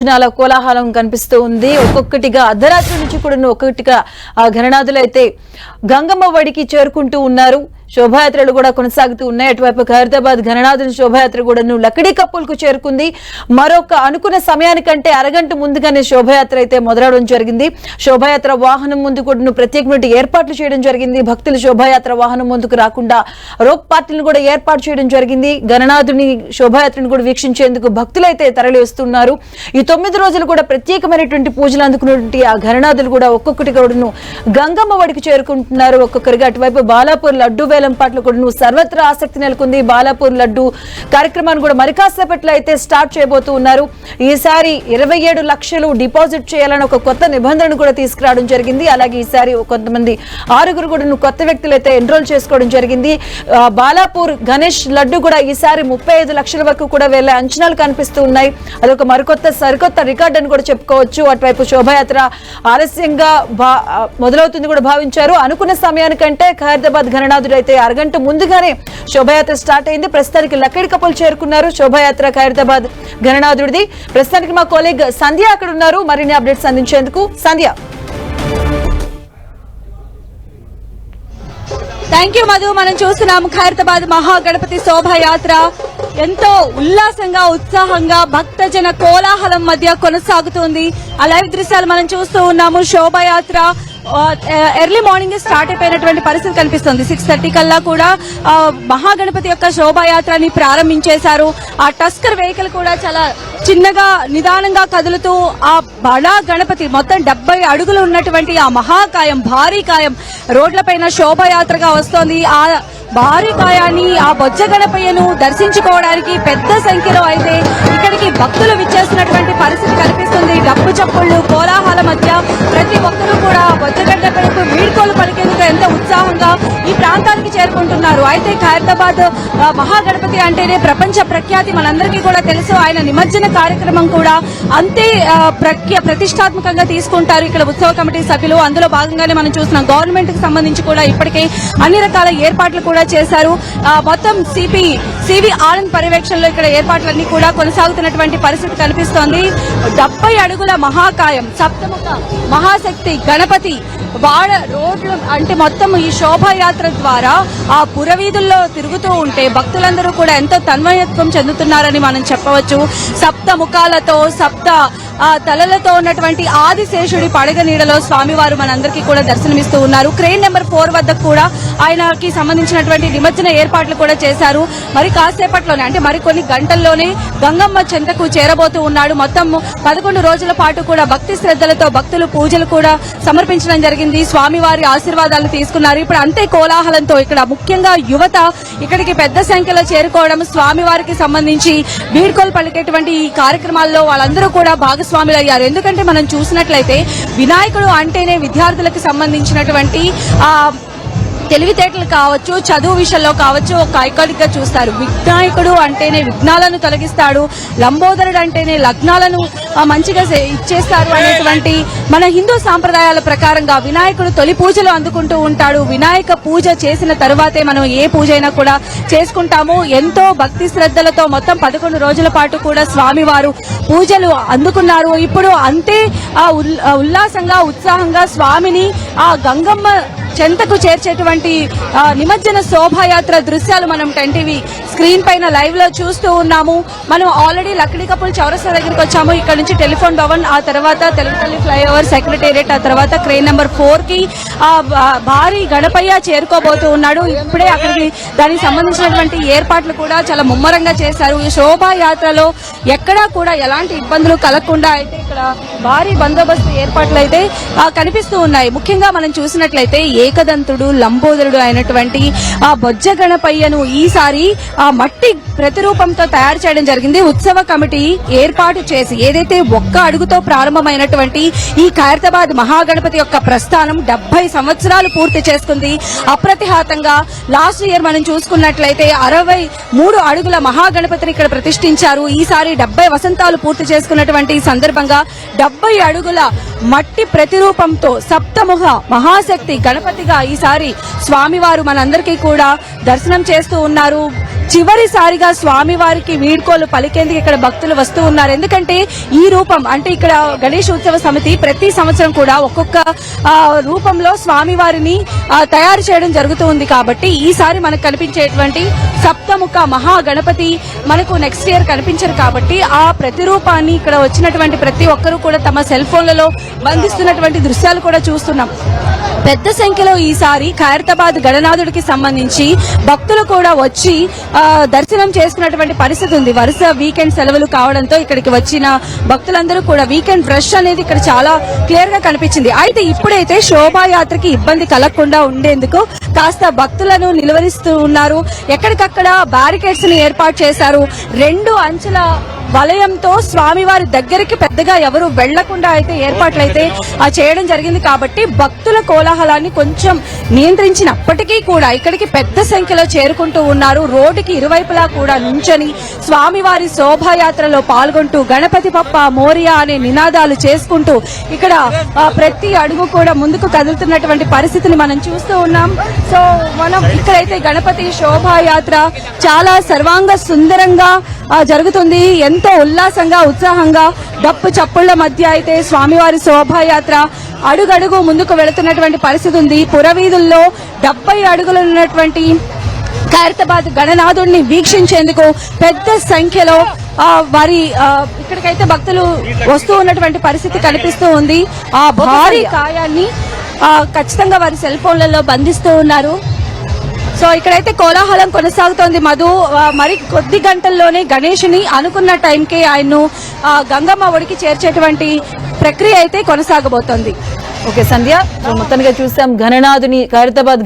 కోలాహలం కనిపిస్తూ ఉంది. ఒక్కొక్కటిగా అర్ధరాత్రి నుంచి కూడా ఒక్కొక్కటిగా ఆ గణనాథులు అయితే గంగమ్మ వడికి చేరుకుంటూ ఉన్నారు. శోభాయాత్రలు కూడా కొనసాగుతూ ఉన్నాయి. అటువైపు ఖైరతాబాద్ గణనాథుని శోభాయాత్ర కూడా లక్కడి కప్పులకు చేరుకుంది. మరొక అనుకున్న సమయానికంటే అరగంట ముందుగానే శోభాయాత్ర అయితే మొదలవడం జరిగింది. శోభాయాత్ర వాహనం ముందు కూడా ప్రత్యేకమైన ఏర్పాట్లు చేయడం జరిగింది. భక్తులు శోభాయాత్ర వాహనం ముందుకు రాకుండా రోప్ పార్టీలను కూడా ఏర్పాటు చేయడం జరిగింది. గణనాథుని శోభాయాత్రను కూడా వీక్షించేందుకు భక్తులైతే తరలి వస్తున్నారు. ఈ 9 రోజులు కూడా ప్రత్యేకమైనటువంటి పూజలు అందుకున్నటువంటి ఆ గణనాథులు కూడా ఒక్కొక్కటి కూడా గంగమ్మ వడికి చేరుకుంటున్నారు. ఒక్కొక్కరిగా అటువైపు బాలాపూర్ లడ్డు వేలంపాట్లు కూడా సర్వత్రా ఆసక్తి నెలకొంది. బాలాపూర్ లడ్డు కార్యక్రమాన్ని కూడా మరి కాసేపట్లో అయితే స్టార్ట్ చేయబోతూ ఉన్నారు. ఈసారి 27 లక్షలు డిపాజిట్ చేయాలని ఒక కొత్త నిబంధనను కూడా తీసుకురావడం జరిగింది. అలాగే ఈసారి కొంతమంది 6 కూడా కొత్త వ్యక్తులు అయితే ఎన్రోల్ చేసుకోవడం జరిగింది. బాలాపూర్ గణేష్ లడ్డు కూడా ఈసారి 35 లక్షల వరకు కూడా వెళ్లే అంచనాలు కనిపిస్తూ ఉన్నాయి. అదొక సరికొత్త రికార్డు అని కూడా చెప్పుకోవచ్చు. అటువైపు శోభాయాత్ర ఆలస్యంగా మొదలవుతుంది కూడా భావించారు. అనుకున్న సమయానికంటే ఖైరతాబాద్ గణనాథుడు అయితే అరగంట ముందుగానే శోభాయాత్ర స్టార్ట్ అయింది. ప్రస్తుతానికి లక్కడి కప్పులు చేరుకున్నారు. శోభాయాత్ర ఖైరతాబాద్ గణనాథుడిది. ప్రస్తుతానికి మా కొలీగ్ సంధ్య అక్కడ ఉన్నారు మరిన్ని అప్డేట్స్ అందించేందుకు. సంధ్య. Thank you Madhu. మనం చూస్తున్నాం ఖైరతాబాద్ మహాగణపతి శోభాయాత్ర ఎంతో ఉల్లాసంగా ఉత్సాహంగా భక్తజన కోలాహలం మధ్య కొనసాగుతుంది. ఆ లైవ్ దృశ్యాలు మనం చూస్తూ ఉన్నాము. శోభాయాత్ర ఎర్లీ మార్నింగ్ స్టార్ట్ అయిపోయినటువంటి పరిస్థితి కనిపిస్తుంది. 6:30 కల్లా కూడా మహాగణపతి యొక్క శోభాయాత్రని ప్రారంభించేశారు. ఆ టస్కర్ వెహికల్ కూడా చాలా చిన్నగా నిదానంగా కదులుతూ ఆ బడా గణపతి మొత్తం 70 అడుగులు ఉన్నటువంటి ఆ మహాకాయం భారీ కాయం రోడ్లపైన శోభాయాత్రగా వస్తోంది. ఆ భారీ కాయాన్ని ఆ బొజ్జ గణపయ్యను దర్శించుకోవడానికి పెద్ద సంఖ్యలో అయితే ఇక్కడికి భక్తులు విచ్చేస్తున్నటువంటి పరిస్థితి కనిపిస్తుంది. డప్పు చప్పుళ్లు కోలాహల మధ్య ప్రతి ఒక్కరూ కూడా బొజ్జ గణపయ్యకు వీడ్కోలు పలికేందుకు ఎంతో ఉత్సాహంగా ఈ ప్రాంతానికి చేరుకుంటున్నారు. అయితే ఖైరతాబాద్ మహాగణపతి అంటేనే ప్రపంచ ప్రఖ్యాతి మనందరికీ కూడా తెలుసు. ఆయన నిమజ్జన కార్యక్రమం కూడా అంతే ప్రతిష్టాత్మకంగా తీసుకుంటారు ఇక్కడ ఉత్సవ కమిటీ సభ్యులు. అందులో భాగంగానే మనం చూస్తున్నాం గవర్నమెంట్ కి సంబంధించి కూడా ఇప్పటికే అన్ని రకాల ఏర్పాట్లు కూడా చేశారు. మొత్తం సివి ఆనంద్ పర్యవేక్షణలో ఇక్కడ ఏర్పాట్లన్నీ కూడా కొనసాగుతున్నటువంటి పరిస్థితి కనిపిస్తోంది. 70 అడుగుల మహాకాయం సప్తముఖ మహాశక్తి గణపతి వాడ రోడ్లు అంటే మొత్తం ఈ శోభాయాత్ర ద్వారా ఆ పురవీధుల్లో తిరుగుతూ ఉంటే భక్తులందరూ కూడా ఎంతో తన్మయత్వం చెందుతున్నారని మనం చెప్పవచ్చు. సప్త ముఖాలతో తలలతో ఉన్నటువంటి ఆదిశేషుడి పడగ నీడలో స్వామివారు మనందరికీ కూడా దర్శనమిస్తూ ఉన్నారు. క్రెయిన్ నెంబర్ 4 వద్ద కూడా ఆయనకి సంబంధించినటువంటి నిమజ్జన ఏర్పాట్లు కూడా చేశారు. మరి కాసేపట్లోనే అంటే మరికొన్ని గంటల్లోనే గంగమ్మ చెంతకు చేరబోతూ ఉన్నాడు. మొత్తం 11 రోజుల పాటు కూడా భక్తి శ్రద్ధలతో భక్తులు పూజలు కూడా సమర్పించడం జరిగింది. స్వామివారి ఆశీర్వాదాలు తీసుకున్నారు. ఇప్పుడు అంతే కోలాహలంతో ఇక్కడ ముఖ్యంగా యువత ఇక్కడికి పెద్ద సంఖ్యలో చేరుకోవడం స్వామివారికి సంబంధించి వీడ్కోలు పలికేటువంటి ఈ కార్యక్రమాల్లో వాళ్ళందరూ కూడా భాగస్వాములు అయ్యారు. ఎందుకంటే మనం చూసినట్లయితే వినాయకుడు అంటేనే విద్యార్థులకు సంబంధించినటువంటి తెలివితేటలు కావచ్చు, చదువు విషయంలో కావచ్చు ఒక ఐకానిక్ గా చూస్తారు. వినాయకుడు అంటేనే విఘ్నాలను తొలగిస్తాడు, లంబోదరుడు అంటేనే లగ్నాలను మంచిగా ఇచ్చేస్తారు అనేటువంటి మన హిందూ సాంప్రదాయాల ప్రకారంగా వినాయకుడు తొలి పూజలు అందుకుంటూ ఉంటాడు. వినాయక పూజ చేసిన తరువాతే మనం ఏ పూజ అయినా కూడా చేసుకుంటాము. ఎంతో భక్తి శ్రద్ధలతో మొత్తం 11 రోజుల పాటు కూడా స్వామివారు పూజలు అందుకున్నారు. ఇప్పుడు అంతే ఉల్లాసంగా ఉత్సాహంగా స్వామిని ఆ గంగమ్మ చెంతకు చేర్చేటువంటి నిమజ్జన శోభాయాత్ర దృశ్యాలు మనం 10 టీవీ స్క్రీన్ పైన లైవ్ లో చూస్తూ ఉన్నాము. మనం ఆల్రెడీ లక్కడి కప్పుల చౌరస్తా దగ్గరికి వచ్చాము. ఇక్కడ నుంచి టెలిఫోన్ భవన్, ఆ తర్వాత తెలుగుతల్లి ఫ్లైఓవర్, సెక్రటేరియట్, ఆ తర్వాత క్రెయిన్ నెంబర్ 4 కి భారీ గణపయ్య చేరుకోబోతూ ఉన్నాడు. ఇప్పుడే అక్కడికి దానికి సంబంధించినటువంటి ఏర్పాట్లు కూడా చాలా ముమ్మరంగా చేశారు. ఈ శోభాయాత్రలో ఎక్కడా కూడా ఎలాంటి ఇబ్బందులు కలగకుండా అయితే ఇక్కడ భారీ బందోబస్తు ఏర్పాట్లు అయితే కనిపిస్తూ ఉన్నాయి. ముఖ్యంగా మనం చూసినట్లయితే ఏకదంతుడు లంబోదరుడు అయినటువంటి ఆ బొజ్జ గణపయ్యను ఈసారి ఆ మట్టి ప్రతిరూపంతో తయారు చేయడం జరిగింది. ఉత్సవ కమిటీ ఏర్పాటు చేసి ఏదైతే ఒక్క అడుగుతో ప్రారంభమైనటువంటి ఈ ఖైరతాబాద్ మహాగణపతి యొక్క ప్రస్థానం 70 సంవత్సరాలు పూర్తి చేసుకుంది. అప్రతిహాతంగా లాస్ట్ ఇయర్ మనం చూసుకున్నట్లయితే 63 అడుగుల మహాగణపతిని ఇక్కడ ప్రతిష్ఠించారు. ఈసారి 70 వసంతాలు పూర్తి చేసుకున్నటువంటి సందర్భంగా 70 అడుగుల మట్టి ప్రతిరూపంతో సప్తముఖ మహాశక్తి గణపతిగా ఈసారి స్వామివారు మనందరికీ కూడా దర్శనం చేస్తూ ఉన్నారు. చివరిసారిగా స్వామి వారికి వీడ్కోలు పలికేందుకు ఇక్కడ భక్తులు వస్తూ ఉన్నారు. ఎందుకంటే ఈ రూపం అంటే ఇక్కడ గణేష్ ఉత్సవ సమితి ప్రతి సంవత్సరం కూడా ఒక్కొక్క రూపంలో స్వామి వారిని తయారు చేయడం జరుగుతూ ఉంది. కాబట్టి ఈసారి మనకు కనిపించేటువంటి సప్తముఖ మహాగణపతి మనకు నెక్స్ట్ ఇయర్ కనిపించరు. కాబట్టి ఆ ప్రతిరూపాన్ని ఇక్కడ వచ్చినటువంటి ప్రతి ఒక్కరూ కూడా తమ సెల్ ఫోన్లలో బంధిస్తున్నటువంటి దృశ్యాలు కూడా చూస్తున్నాం. పెద్ద సంఖ్యలో ఈసారి ఖైరతాబాద్ గణనాథుడికి సంబంధించి భక్తులు కూడా వచ్చి దర్శనం చేసుకున్నటువంటి పరిస్థితి ఉంది. వరుస వీకెండ్ సెలవులు కావడంతో ఇక్కడికి వచ్చిన భక్తులందరూ కూడా వీకెండ్ రష్ అనేది ఇక్కడ చాలా క్లియర్ గా కనిపించింది. అయితే ఇప్పుడైతే శోభాయాత్రకి ఇబ్బంది కలగకుండా ఉండేందుకు కాస్త భక్తులను నిలువరిస్తూ ఉన్నారు. ఎక్కడికక్కడ బ్యారికేడ్స్ ని ఏర్పాటు చేశారు. 2 అంచెల వలయంతో స్వామివారి దగ్గరికి పెద్దగా ఎవరు వెళ్లకుండా అయితే ఏర్పాట్లయితే చేయడం జరిగింది. కాబట్టి భక్తుల కోలాహలాన్ని కొంచెం నియంత్రించినప్పటికీ కూడా ఇక్కడికి పెద్ద సంఖ్యలో చేరుకుంటూ ఉన్నారు. రోడ్డుకి ఇరువైపులా కూడా నుంచొని స్వామివారి శోభాయాత్రలో పాల్గొంటూ గణపతి బప్ప మోరియా అనే నినాదాలు చేసుకుంటూ ఇక్కడ ప్రతి అడుగు కూడా ముందుకు కదులుతున్నటువంటి పరిస్థితిని మనం చూస్తూ ఉన్నాం. సో మనం ఇక్కడైతే గణపతి శోభాయాత్ర చాలా సర్వాంగ సుందరంగా జరుగుతుంది. ఎంతో ఉల్లాసంగా ఉత్సాహంగా డప్పు చప్పుళ్ల మధ్య అయితే స్వామివారి శోభాయాత్ర అడుగడుగు ముందుకు వెళుతున్నటువంటి పరిస్థితి ఉంది. పురవీధుల్లో 70 అడుగులు ఉన్నటువంటి ఖైరతాబాద్ గణనాథుడిని వీక్షించేందుకు పెద్ద సంఖ్యలో వారి ఇక్కడికైతే భక్తులు వస్తూ ఉన్నటువంటి పరిస్థితి కనిపిస్తూ ఉంది. ఆ భారీ కాయాన్ని ఖచ్చితంగా వారి సెల్ ఫోన్లలో బంధిస్తూ ఉన్నారు. సో ఇక్కడైతే కోలాహలం కొనసాగుతోంది మధు. మరి కొద్ది గంటల్లోనే గణేష్ని అనుకున్న టైంకే ఆయన్ను గంగమ్మ ఒడికి చేర్చేటువంటి ప్రక్రియ అయితే కొనసాగబోతోంది. ఓకే సంధ్య, మొత్తానికి చూసాం ఖైరతాబాద్